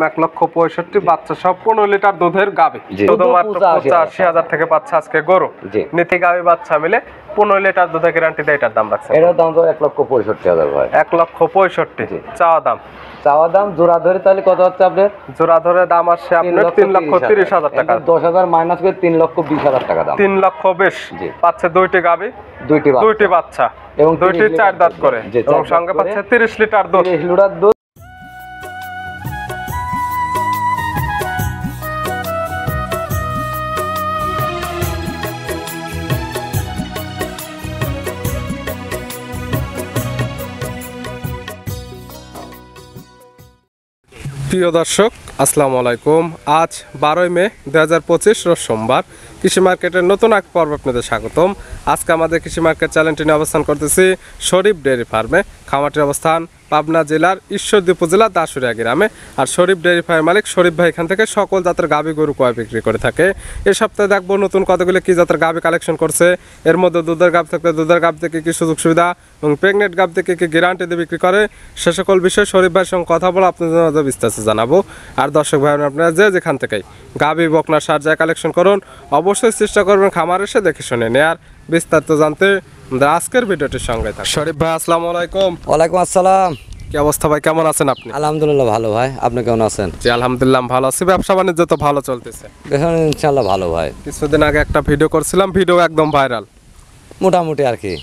1,65,000 বাচ্চা সব 15 লিটার দুধের গাভী, শুধুমাত্র 85,000 থেকে পাচ্ছে আজকে গরু। নীতি গাভী বাচ্চা মিলে 15 লিটার দুধের গ্যারান্টি দেয়। এটার দাম রাখছে, এটার দাম তো 1,65,000 ভাই। 1,65,000 চাওয়া দাম। জোড়া ধরে তাহলে কত হচ্ছে আপনার? জোড়া ধরে দাম আসছে আপনার 3,30,000 টাকা। 10,000 মাইনাস করে 3,20,000 টাকা দাম। 3,20,000 পাচ্ছে দুইটি গাভী, দুইটি বাচ্চা এবং দুইটি 4 দাঁত করে, এবং সঙ্গে পাচ্ছে 30 লিটার দুধ। প্রিয় দর্শক, আসসালামু আলাইকুম। আজ 12 মে 2025 রোজ সোমবার। কৃষি মার্কেটের নতুন এক পর্ব আপনাদের স্বাগতম। আজকে আমাদের কৃষি মার্কেট চ্যানেলটি নিয়ে অবস্থান করতেছি শরীফ ডেয়ারি ফার্মে। খামারটির অবস্থান পাবনা জেলার ঈশ্বরদী উপজেলা দাসুরিয়া গ্রামে। আর শরীফ ডেয়ারি ফার্মের মালিক শরীফ ভাই এখান থেকে সকল জাতের গাভী গরু ক্রয় বিক্রি করে থাকে। এ সপ্তাহে দেখবো নতুন কতগুলো কি জাতের গাভী কালেকশন করছে। এর মধ্যে দুধের গাভী থাকলে দুধের গাভী থেকে কি সুযোগ সুবিধা এবং প্রেগনেন্ট গাভী থেকে কি গ্যারান্টি দিয়ে বিক্রি করে, সে সকল বিষয়ে শরীফ ভাইয়ের সঙ্গে কথা বলে আপনাদের মধ্যে বিস্তারিত জানাবো। আর দর্শক ভাই আপনারা যেখান থেকেই গাভী বকনা সার যায় কালেকশন করুন, অবশ্যই চেষ্টা করবেন খামার এসে দেখে শুনে নেয়ার। বিস্তারিত জানতে আজকের ভিডিওটির সঙ্গে থাকুন। শরীফ ভাই আসসালামু আলাইকুম। ওয়ালাইকুম আসসালাম। কি অবস্থা ভাই, কেমন আছেন আপনি? আলহামদুলিল্লাহ ভালো ভাই, আপনি কেমন আছেন? জি আলহামদুলিল্লাহ ভালো আছি। ব্যবসা বাণিজ্য তো ভালো চলতেছে? ইনশাআল্লাহ ভালো ভাই। কিছুদিন আগে একটা ভিডিও করছিলাম, ভিডিও একদম ভাইরাল, মোটামুটি আর কি।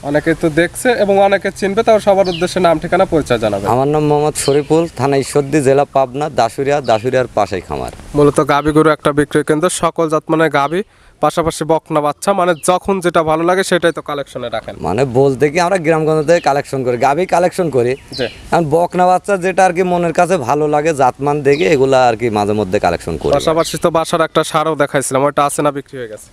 অনেকে তো দেখছে এবং অনেকে চিনবে, তাও সবার উদ্দেশ্যে নাম ঠিকানা পরিচয় জানাবে। আমার নাম মোহাম্মদ শরীফুল, থানা ঈশ্বরদী, জেলা পাবনা, দাসুরিয়ার পাশেই খামার। মূলত গাভী গরু একটা বিক্রয় কেন্দ্র, সকল জাত মানে গাভী, পাশাপাশি বকনা বাচ্চা, মানে যখন যেটা ভালো লাগে সেটাই তো কালেকশনে রাখেন। মানে বলতে কি আমরা গ্রামগঞ্জ থেকে কালেকশন করি, গাভী কালেকশন করি। কারণ বকনা বাচ্চা যেটা আর কি মনের কাছে ভালো লাগে, জাতমান দেখে এগুলা আর কি মাঝে মধ্যে কালেকশন করি। পাশাপাশি তো বাসার একটা সারও দেখাইছিলাম, ওটা আছে না বিক্রি হয়ে গেছে?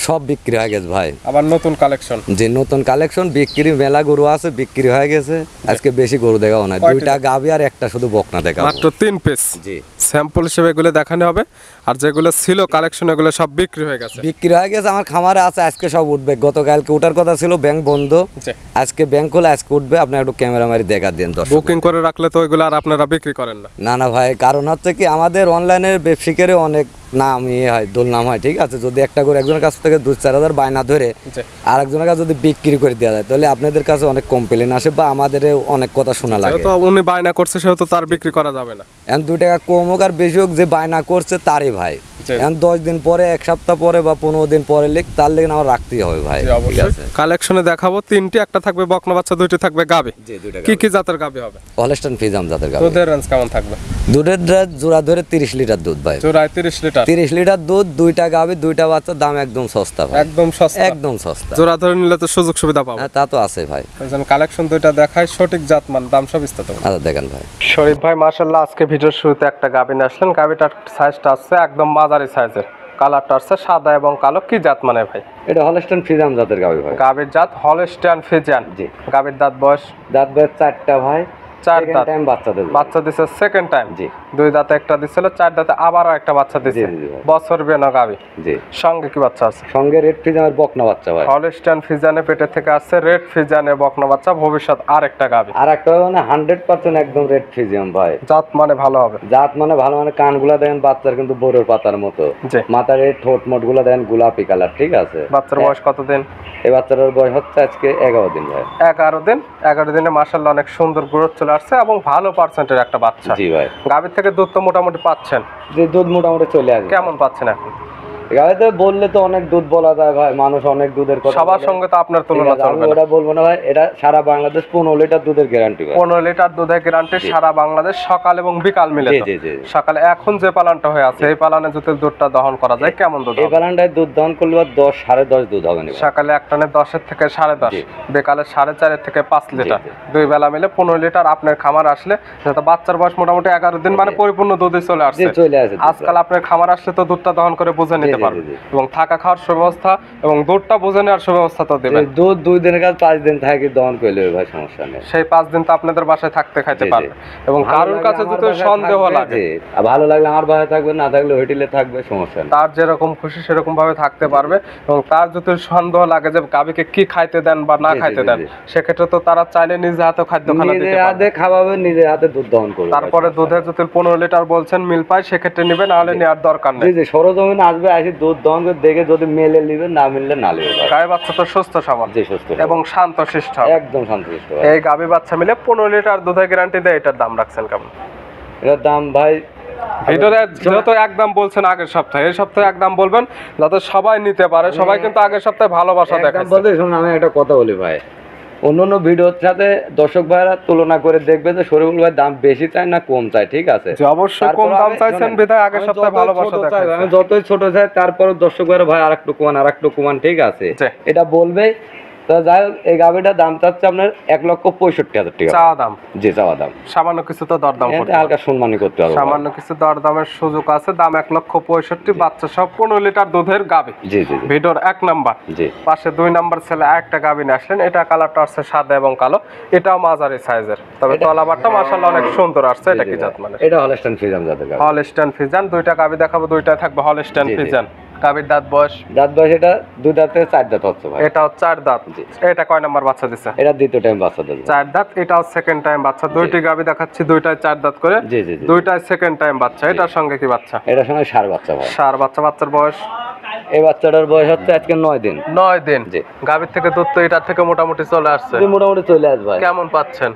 সব বিক্রি হয়ে গেছে ভাই। আবার নতুন কালেকশন? যে নতুন কালেকশন বিক্রি, মেলা গরু আছে বিক্রি হয়ে গেছে। আজকে বেশি গরু দেখাও না, দুইটা গাভী আর একটা শুধু বকনা দেখা, মাত্র 3 পিস। জি স্যাম্পল হিসেবে এগুলো দেখানো হবে। আর যেগুলো ছিল কালেকশন এগুলো সব বিক্রি হয়ে গেছে। আমার খামারে আছে, আজকে সব উঠবে। গতকালকে ওঠার কথা ছিল, ব্যাংক বন্ধ। আজকে ব্যাংক হলে আজকে উঠবে। আপনি একটু ক্যামেরা মারি দেখা দেন। বুকিং করে রাখলে তো ওইগুলো আর আপনারা বিক্রি করেন না? না ভাই, কারণ হচ্ছে কি আমাদের অনলাইনের ব্যবসায়ীদের অনেক নাম হয়, দোলনাম হয়। ঠিক আছে, যদি একটা করে একজনের কাছ থেকে 2-4 হাজার বায়না ধরে আর একজনের কাছে যদি বিক্রি করে দেওয়া যায়, তাহলে আপনাদের কাছে অনেক কমপ্লেন আসে বা আমাদের অনেক কথা শোনা লাগে। তো উনি বায়না করছে, সেহেতু তার বিক্রি করা যাবে না। এখন 2 টাকা কম হোক আর বেশি হোক, যে বায়না করছে তারই ভাই। এখন 10 দিন পরে, 1 সপ্তাহ পরে বা 15 দিন পরে তার লেগে আমার রাখতেই হবে ভাই। ঠিক আছে, কালেকশনে দেখাবো 3টি, একটা থাকবে বকনা বাচ্চা, 2টি থাকবে গাভী। কি কি জাতের গাভী হবে? হলস্টাইন ফ্রিজিয়ান জাতের গাভী। দুধের রেঞ্জ কেমন থাকবে? দুধের জোড়া ধরে 30 লিটার দুধ ভাই। জোড়ায় 30 লিটার? 30 লিটার দুধ, 2টা গাভী, 2টা বাচ্চা, দাম একদম সস্তা ভাই। একদম সস্তা? একদম সস্তা। জোড়া ধরে নিলে তো সুযোগ সুবিধা পাবো। হ্যাঁ তা তো আছে ভাই। কালেকশন 2টা দেখায়, সঠিক জাত মান দাম সব বিস্তারিত। আচ্ছা দেখেন ভাই। শরীফ ভাই মাশাআল্লাহ আজকে ভিডিওর শুরুতে একটা গাভী নিয়ে আসলেন। গাভীটার সাইজটা আছে একদম মাঝারি সাইজের, কালারটা আছে সাদা এবং কালো। কি জাত মানে ভাই? এটা হলস্টাইন ফ্রিজিয়ান জাতের গাভী ভাই। গাভীর জাত হলস্টাইন ফ্রিজিয়ান। জি। গাভীর দাঁত বয়স? দাঁত বয়স 4টা ভাই। 4 দাঁত বাচ্চা দিছে সেকেন্ড টাইম। জি। 2 দাঁতে একটা দিছিল, 4 দাঁতে আবারও একটা বাচ্চা দিছে। বছর বেনা গাভী। জি। সঙ্গে কি বাচ্চা আছে? সঙ্গে রেড ফ্রিজিয়ানের বকনা বাচ্চা ভাই। হলস্টাইন ফ্রিজিয়ানের পেটে থেকে আসছে রেড ফ্রিজিয়ানের বকনা বাচ্চা। ভবিষ্যৎ আরেকটা গাভী, আরেকটা মানে 100% একদম রেড ফ্রিজিয়ান ভাই। জাত মানে ভালো হবে? জাত মানে ভালো, মানে কানগুলা দেখেন বাচ্চার কিন্তু বড়র পাতার মতো। মাথার এই ঠোঁট মোট গুলা দেখেন গোলাপি কালার। ঠিক আছে। বাচ্চার বয়স কতদিন? এই বাচ্চাটার বয়স হচ্ছে আজকে 11 দিন ভাই। 11 দিনে মাশাআল্লাহ অনেক সুন্দর গ্রোথ চলে আসছে এবং ভালো পার্সেন্টের একটা বাচ্চা। জি ভাই। গাভীর থেকে দুধ তো মোটামুটি পাচ্ছেন? যে দুধ মোটামুটি চলে আসে। কেমন পাচ্ছেন এখন? গাভীতে বললে তো অনেক দুধ বলা যায় ভাই, মানুষ অনেক দুধের কথা। সবার সঙ্গে তো আপনার তুলনা চলবে না। ওটা বলবো না ভাই, এটা সারা বাংলাদেশ 15 লিটার দুধের গ্যারান্টি ভাই। 15 লিটার দুধের গ্যারান্টি সারা বাংলাদেশ, সকাল এবং বিকাল মিলে। জি জি। সকালে এখন যে পালানটা হয়ে আছে, এই পালানে যদি দুধটা দহন করা যায় কেমন দুধ? এই পালানটায় দুধ দহন করলে 10 10.5 দুধ হবে না। সকালে এক টানে 10 থেকে 10.5, বিকালে 4.5 থেকে 5 লিটার, 2 বেলা মিলে 15 লিটার। আপনার খামার আসলে, যেটা বাচ্চার বয়স মোটামুটি 11 দিন, মানে পরিপূর্ণ দুধই চলে আসছে। চলে আসে। আজকাল আপনার খামার আসলে তো দুধটা দহন করে বুঝে নিতে পারবে, জি। এবং থাকা খাওয়ার সুব্যবস্থা এবং দুধটা বুঝে নেওয়ার সুব্যবস্থা তো দেবেন। এই দুধ 2 দিনের কাজ 5 দিন থাকে দহন করলে ভাই সমস্যা নেই। সেই 5 দিন তো আপনাদের বাসায় থাকতে খাইতে জি, জি। পারবে, এবং ভালো কারোর লাগলে কাছে আমার যদি বাসায় সন্দেহ থাকবে, লাগে, জি। আর ভালো লাগলে আমার বাসায় থাকবে, না থাকলে হোটেলে থাকবে, সমস্যা নেই। তার যেরকম খুশি সেরকম ভাবে থাকতে পারবে, এবং তার যদি সন্দেহ লাগে যে গাভীকে কি খাইতে দেন বা না জি, জি, খাইতে জি, দেন, জি। সেক্ষেত্রে তো তারা চাইলে নিজে হাতে খাদ্যখানা নিজে দিতে হাতে পারবে। খাওয়াবে, নিজে হাতে দুধ দহন করবে। তারপরে দুধে যদি 15 লিটার বলছেন মিল পায়, সেক্ষেত্রে নিবে, নাহলে নেওয়ার দরকার জি নেই। জি, সরজমিনে আসবে, আসি দুধ দহন করে দেখে যদি মেলে নিবে, না মিললে না নেবে ভাই। গায়ে বাচ্চা তো সুস্থ সবল জি, সুস্থ এবং শান্ত শিষ্ট হবে। একদম শান্তশিষ্ট ভাই। এই গাভী বাচ্চা মিলে 15 লিটার দুধের গ্যারান্টি দেয়, এটার দাম রাখছেন কেমন? এটার দাম ভাই ভিডিওতে যত একদম বলছেন আগের সপ্তাহে, এই সপ্তাহে একদম বলবেন যাতে সবাই নিতে পারে। সবাই কিন্তু আগের সপ্তাহে ভালোবাসা একদম দেখাচ্ছে। বলতে শুনুন, আমি একটা কথা বলি ভাই, অন্য ভিডিওর সাথে দর্শক ভাইরা তুলনা করে দেখবে যে শরীফুল ভাই দাম বেশি চায় না কম চায়, ঠিক আছে? যে অবশ্যই কম তারপর দাম আমি- চাইছেন শোনেন, বিধায় আগের আমি সপ্তাহে যতই ভালোবাসা ছোট চাই, দেখাচ্ছে। আমি যতই ছোট চাই, তারপরে দর্শক ভাইরা ভাই আরেকটু কমান, আরেকটু কমান, ঠিক আছে? জি। এটা বলবে। তো যাই হোক, এই গাভিটার দাম চাচ্ছে আপনার 1,65,000 টাকা। চাওয়া দাম, জি, চাওয়া দাম। সামান্য কিছু তো দরদাম এটা করতে হালকা সম্মানী করতে হবে ভাই। সামান্য কিছু দরদামের সুযোগ আছে। দাম 1,65,000, বাচ্চা সহ 15 লিটার দুধের গাভী। জি জি জি ভিডিওর 1 নাম্বার, জি। পাশে 2 নাম্বার ছেলে একটা গাভী নিয়ে আসলেন। এটা কালারটা আসছে সাদা এবং কালো, এটাও মাঝারি সাইজের, তবে তলাবারটা মাশাআল্লাহ অনেক সুন্দর আসছে। এটা কি জাত মানে? এটা হলস্টাইন ফ্রিজিয়ান জাতের গাভি। Holstein Friesian. দুইটা গাভী দেখাবো, দুইটাই থাকবে হলস্টাইন জি, জি। ফ্রিজিয়ান। গাভীর দাঁত বয়স, দাঁত বয়স এটা 2 দাঁত থেকে 4 দাঁত হচ্ছে ভাই। এটাও 4 দাঁত। জি। এটা কয় নাম্বার বাচ্চা দিছে? এটা দ্বিতীয় টাইম বাচ্চা দেবে। 4 দাঁত। এটাও সেকেন্ড টাইম বাচ্চা। দুইটি গাভী দেখাচ্ছি, দুইটাই 4 দাঁত করে, জি জি জি। দুইটাই সেকেন্ড টাইম বাচ্চা। এটার সঙ্গে কি বাচ্চা? এটার সঙ্গে ষাঁড় বাচ্চা ভাই। সার বাচ্চা। বাচ্চার বয়স এই বাচ্চাটার বয়স হচ্ছে আজকে 9 দিন। 9 দিন। জি। গাভীর থেকে দুধ তো এটার থেকে মোটামুটি চলে আসছে। তুই মোটামুটি চলে আসবে ভাই। কেমন পাচ্ছেন?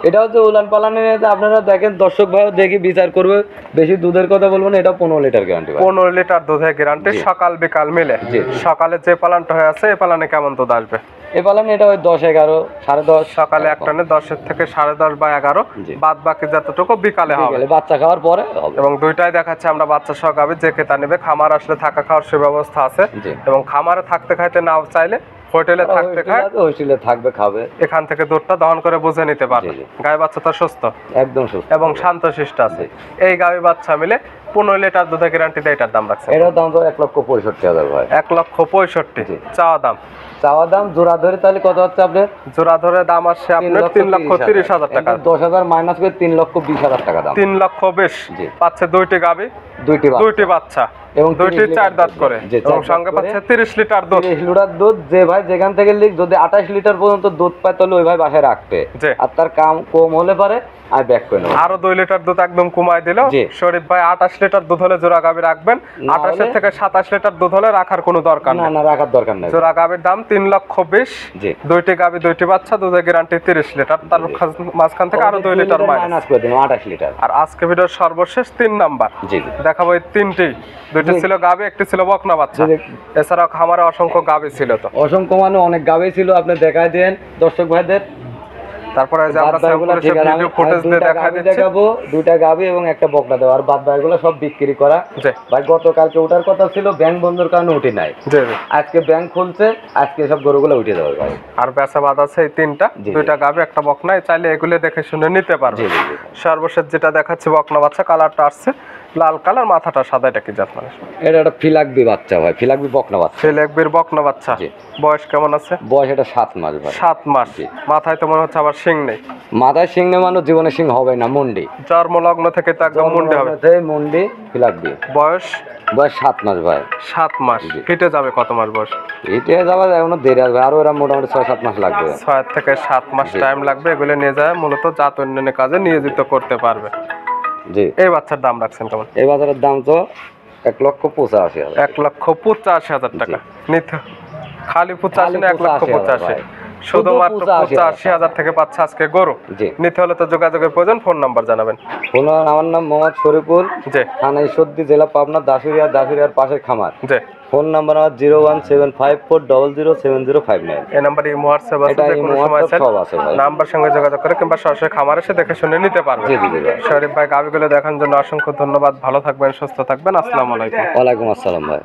এটা হচ্ছে উলান পালানের, আপনারা দেখেন, দর্শক ভাই দেখি বিচার করবে। বেশি দুধের কথা বলবো না, এটা 15 লিটার গ্যারান্টি ভাই। 15 লিটার দুধের গ্যারান্টি, জি। সকাল বিকাল মিলে। জি। সকালে যে পালানটা হয়ে আছে, এই পালানে কেমন দুধ আসবে? এই পালান এটা ওই 10, 11, 10.5। সকালে এক টানে 10 থেকে 10.5 বা 11, জি। বাদ বাকি যতটুকু বিকালে হবে। বিকেলে বাচ্চা খাওয়ার পরে হবে। এবং দুইটাই দেখাচ্ছে আমরা বাচ্চা সহ গাভী, যে ক্রেতা নেবে খামার আসলে থাকা খাওয়ার সুব্যবস্থা আছে। জি। এবং খামারে থাকতে খাইতে নাও চাইলে হোটেলে থাকতে খায়, হোস্টেলে থাকবে, খাবে। এখান থেকে দুধটা দহন করে বুঝে নিতে পারবে। জি, জি। গায়ে বাচ্চা তো সুস্থ একদম সুস্থ এবং শান্তশিষ্ট আছে। এই গাভী বাচ্চা মিলে 15 লিটার দুধের গ্যারান্টি দিয়ে এটার দাম রাখছে এটার দাম তো 1,65,000 ভাই। 1,65,000 জি। চাওয়া দাম। চাওয়া দাম জোড়া ধরে তাহলে কত হচ্ছে আপনার? জোড়া ধরে দাম আসছে আপনার 3,30,000 টাকা। 10,000 মাইনাস করে 3,20,000 টাকা দাম। 3,20,000 জি। পাচ্ছে দুইটি গাভী, দুইটি বাচ্চা। দুইটি বাচ্চা এবং দুইটি 30 4 দাঁত করে, জি, 4 এবং দাঁত সঙ্গে করে। পাচ্ছে 30 লিটার দুধ। 30 লিটার দুধ। যে ভাই যেখান থেকে লিখ, যদি 28 লিটার পর্যন্ত দুধ পায় তাহলে ওই ভাই বাসায় রাখবে। জি। আর তার কম হলে পারে আর ব্যাক করে নেবো। আরো 2 লিটার দুধ একদম কমায় দিল। জি। শরীফ ভাই 28 লিটার দুধ হলে জোড়া গাভী রাখবেন। না 28 থেকে 27 লিটার দুধ হলে রাখার কোনো দরকার না নেই। না, রাখার দরকার নেই। জোড়া গাভীর দাম 3,20,000। জি। দুইটি গাভী, দুইটি বাচ্চা, দুধের গ্যারান্টি 30 লিটার। তার মাঝখান থেকে আরো 2 লিটার মাইনাস। মাইনাস করে দিন 28 লিটার। আর আজকে ভিডিওর সর্বশেষ 3 নাম্বার জি জি। দেখাবো এই তিনটি। দুইটি জি। ছিল গাভী, একটি ছিল বকনা বাচ্চা। জি। এছাড়াও খামারে অসংখ্য গাভী ছিল। তো অসংখ্য মানে অনেক গাবে ছিল, আপনি দেখাই দেন দর্শক ভাইদের। তারপরে এই যে আমরা বাদ বাকিগুলো স্যাম্পল ঠিক আছে, ভিডিও ফুটেজ দিয়ে দুইটা দেখাই গাভী দিচ্ছি। দেখাবো, দুইটা গাভী এবং একটা বকনা দেবো। আর বাদ বাকিগুলো সব বিক্রি করা। জি। ভাই গতকালকে ওঠার কথা ছিল, ব্যাংক বন্ধুর কারণে উঠে নাই। জি জি। আজকে ব্যাংক খুলছে, আজকে সব গরুগুলো উঠে যাবে ভাই। আর বেচা বাদ আছে এই তিনটা, জি। দুইটা গাভী, একটা বকনা। চাইলে এগুলো দেখে শুনে নিতে পারবে। জি জি জি। সর্বশেষ যেটা দেখাচ্ছি বকনা বাচ্চা, কালারটা আসছে লাল কালার, মাথাটা সাদা। এটা কি জাত মানে? এটা একটা ফিলাকবি বাচ্চা ভাই, ফিলাকবি বকনা বাচ্চা। ফিলেকবির বকনা বাচ্চা। জি। বয়স কেমন আছে? বয়স এটা 7 মাস ভাই। 7 মাস। জি। মাথায় তো মনে হচ্ছে আবার শিং নেই। মাথায় সিং নেই, মানুষ জীবনে সিং হবে না, মুন্ডি। জন্মলগ্ন থেকে তো একদম মুন্ডে হবে। মুন্ডি ফিলাকবি। বয়স বয়স 7 মাস ভাই। 7 মাস। জি। কেটে যাবে কত মাস বয়স? এটা যাওয়া এখনো দেরি আছে, আরো এরা মোটামুটি 6-7 মাস লাগবে। 6 থেকে 7 মাস জি। টাইম লাগবে। এগুলো নিয়ে যায় মূলত জাত উন্নয়নের কাজে নিয়োজিত করতে পারবে। জি। এই বাচ্চার দাম রাখছেন কেমন? এই বাজারের দাম তো 1,85,000। 1,85,000 টাকা। নিতে খালি 85 না, 1,85,000? 85,000 শুধুমাত্র 85,000 থেকে পাচ্ছে আজকে গরু। জি। নিতে হলে তো যোগাযোগের প্রয়োজন। ফোন নাম্বার জানাবেন। আমার নাম মোহাম্মদ শরীফুল, জি থানা ঈশ্বরদী, জেলা পাবনা, দাসুরিয়ার পাশের খামার। জি। ফোন নাম্বার আমার 01754007059। এই নাম্বারে হোয়াটসঅ্যাপ আছে, এটা যে কোনো সময় হোয়াটসঅ্যাপ সব আছে ভাই। নাম্বার সঙ্গে যোগাযোগ করে কিংবা সরাসরি খামার এসে দেখে শুনে নিতে পারবে। জি জি জি ভাই। শরীফ ভাই গাভিগুলো দেখার জন্য অসংখ্য ধন্যবাদ। ভালো থাকবেন, সুস্থ থাকবেন। আসসালামু আলাইকুম। ওয়ালাইকুম আসসালাম ভাই।